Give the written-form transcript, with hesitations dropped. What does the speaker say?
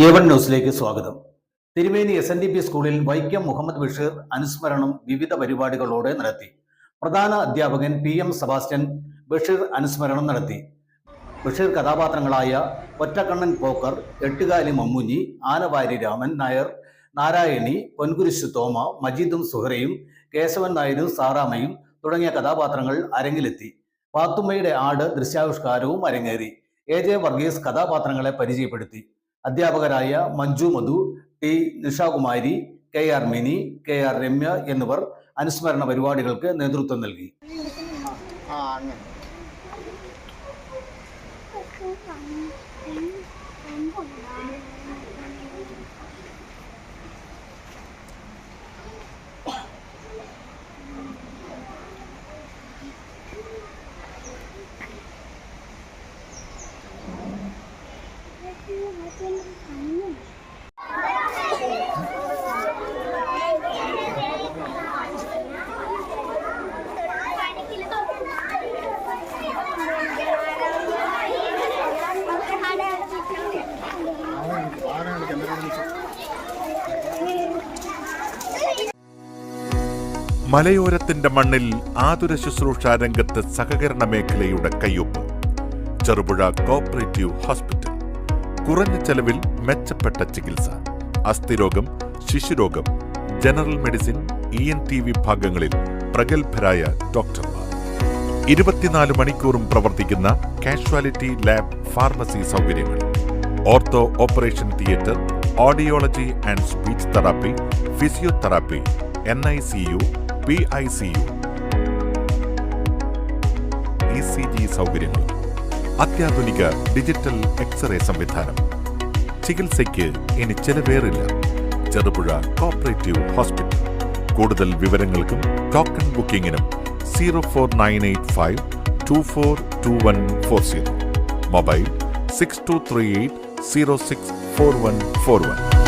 A1 ന്യൂസിലേക്ക് സ്വാഗതം. തിരുമേനി SNDP സ്കൂളിൽ വൈക്കം മുഹമ്മദ് ബഷീർ അനുസ്മരണം വിവിധ പരിപാടികളോടെ നടത്തി. പ്രധാന അധ്യാപകൻ PM സെബാസ്റ്റ്യൻ ബഷീർ അനുസ്മരണം നടത്തി. ബഷീർ കഥാപാത്രങ്ങളായ ഒറ്റക്കണ്ണൻ പോക്കർ, എട്ടുകാലി മമ്മൂഞ്ഞി, ആനവാരി രാമൻ നായർ, നാരായണി, പൊൻകുരിശു തോമ, മജീദും സുഹറയും, കേശവൻ നായരും സാറാമയും തുടങ്ങിയ കഥാപാത്രങ്ങൾ അരങ്ങിലെത്തി. പാത്തുമ്മയുടെ ആട് ദൃശ്യാവിഷ്കാരവും അരങ്ങേറി. AJ വർഗീസ് കഥാപാത്രങ്ങളെ പരിചയപ്പെടുത്തി. അധ്യാപകരായ മഞ്ജു മധു, T Nishakumari, KR mini, KR Ramya എന്നിവർ അനുസ്മരണ പരിപാടികൾക്ക് നേതൃത്വം നൽകി. മലയോരത്തിന്റെ മണ്ണിൽ ആതുര ശുശ്രൂഷ രംഗത്ത് സഹകരണ മേഖലയുടെ കയ്യൊപ്പ്. Cherupuzha cooperative hospital. കുറഞ്ഞ ചെലവിൽ മെച്ചപ്പെട്ട ചികിത്സ. അസ്ഥിരോഗം, ശിശുരോഗം, ജനറൽ മെഡിസിൻ, ENT വിഭാഗങ്ങളിൽ പ്രഗത്ഭരായ ഡോക്ടർമാർ. 24 മണിക്കൂറും പ്രവർത്തിക്കുന്ന കാഷ്വാലിറ്റി ലാബ്, ഫാർമസി സൗകര്യങ്ങൾ. Ortho operation theatre, audiology and speech therapy, physiotherapy, NICU, PICU, ECG സൗകര്യങ്ങൾ. അത്യാധുനിക ഡിജിറ്റൽ എക്സ്റേ സംവിധാനം. ചികിത്സയ്ക്ക് ഇനി ചെലവേറില്ല. Cherupuzha cooperative hospital. കൂടുതൽ വിവരങ്ങൾക്കും ടോക്കൺ ബുക്കിംഗിനും 04985 242140. മൊബൈൽ 6238 064141.